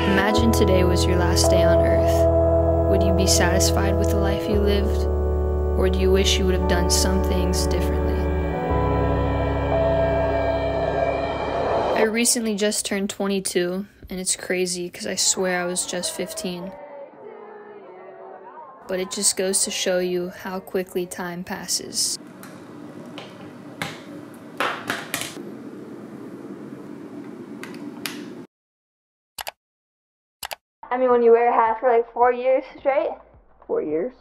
Imagine today was your last day on Earth. Would you be satisfied with the life you lived? Or do you wish you would have done some things differently? I recently just turned 22, and it's crazy because I swear I was just 15. But it just goes to show you how quickly time passes. I mean, when you wear a hat for like 4 years straight? 4 years?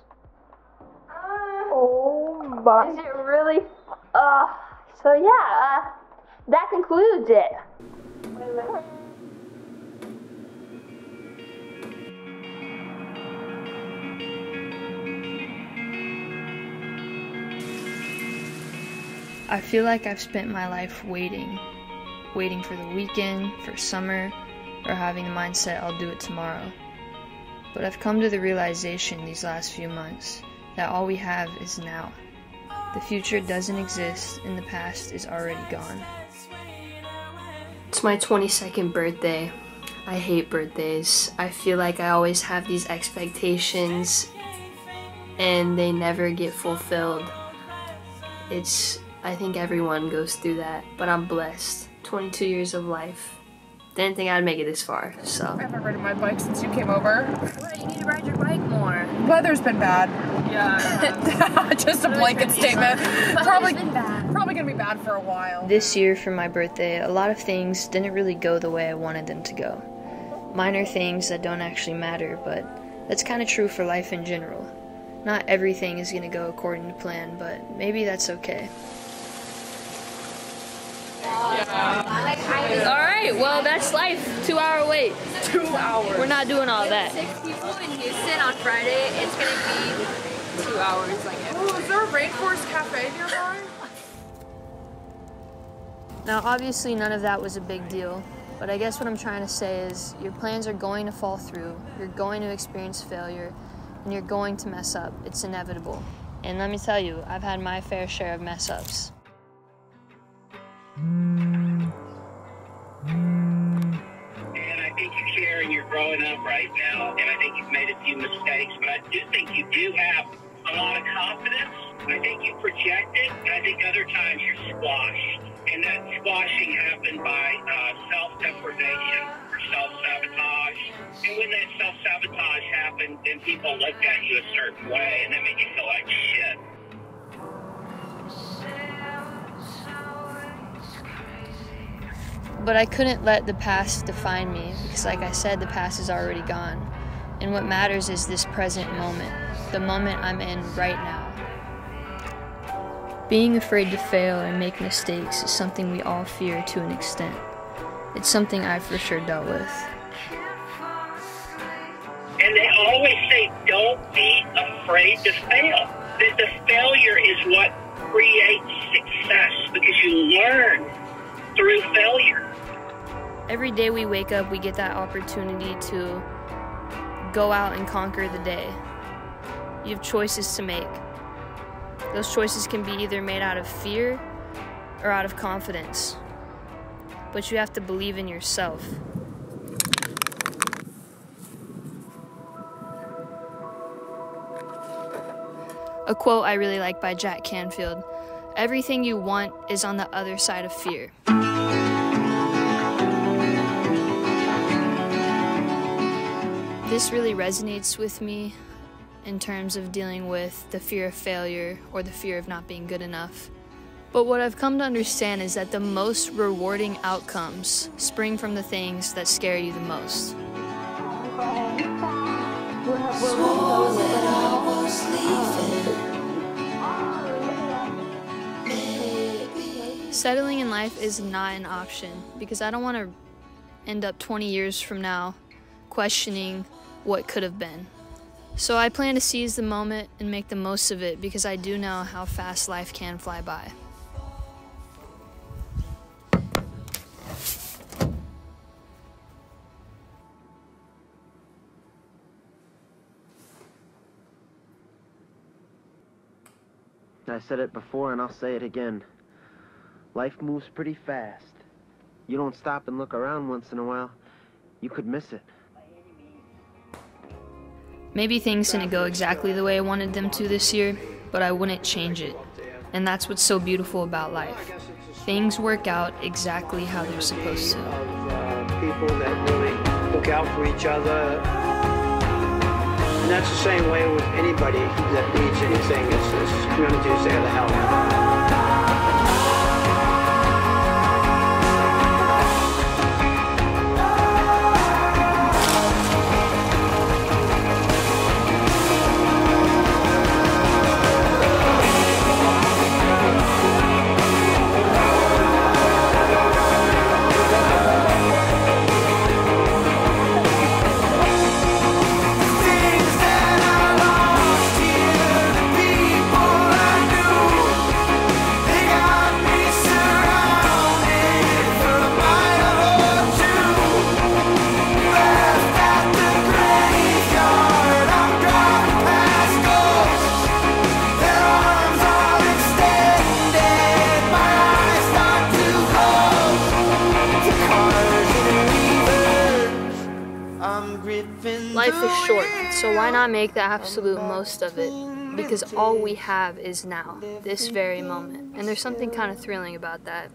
Oh my. Is it really? So yeah, that concludes it. Wait a minute. I feel like I've spent my life waiting for the weekend, for summer, or having the mindset I'll do it tomorrow. But I've come to the realization these last few months that all we have is now. The future doesn't exist and the past is already gone. It's my 22nd birthday. I hate birthdays. I feel like I always have these expectations and they never get fulfilled. I think everyone goes through that, but I'm blessed. 22 years of life. Didn't think I'd make it this far, so. I haven't ridden my bike since you came over. Well, you need to ride your bike more. Weather's been bad. Yeah. Just a blanket statement. Probably Probably gonna be bad for a while. This year for my birthday, a lot of things didn't really go the way I wanted them to go. Minor things that don't actually matter, but that's kind of true for life in general. Not everything is gonna go according to plan, but maybe that's okay. Alright, well that's life. 2 hour wait. 2 hours. We're not doing all that. 6 people in Houston on Friday. It's gonna be 2 hours like it. Oh, is there a rainforest cafe nearby? Now obviously none of that was a big deal, but I guess what I'm trying to say is your plans are going to fall through, you're going to experience failure, and you're going to mess up. It's inevitable. And let me tell you, I've had my fair share of mess ups. And I think you care and you're growing up right now, and I think you've made a few mistakes, but I do think you do have a lot of confidence. I think you project it, and I think other times you're squashed. And that squashing happened by self-deprivation or self-sabotage. And when that self-sabotage happened, then people looked at you a certain way, and that made you feel like shit. But I couldn't let the past define me because, like I said, the past is already gone. And what matters is this present moment, the moment I'm in right now. Being afraid to fail and make mistakes is something we all fear to an extent. It's something I've for sure dealt with. And they always say, don't be afraid to fail. That the failure is what creates success because you learn through failure. Every day we wake up, we get that opportunity to go out and conquer the day. You have choices to make. Those choices can be either made out of fear or out of confidence. But you have to believe in yourself. A quote I really like by Jack Canfield: "Everything you want is on the other side of fear." This really resonates with me in terms of dealing with the fear of failure or the fear of not being good enough. But what I've come to understand is that the most rewarding outcomes spring from the things that scare you the most. Settling in life is not an option because I don't want to end up 20 years from now questioning what could have been. So I plan to seize the moment and make the most of it because I do know how fast life can fly by. I said it before and I'll say it again. Life moves pretty fast. You don't stop and look around once in a while, you could miss it. Maybe things didn't go exactly the way I wanted them to this year, but I wouldn't change it. And that's what's so beautiful about life. Things work out exactly how they're supposed to. People that really look out for each other. And that's the same way with anybody that needs anything. It's community is there to help. Life is short, so why not make the absolute most of it? Because all we have is now, this very moment. And there's something kind of thrilling about that.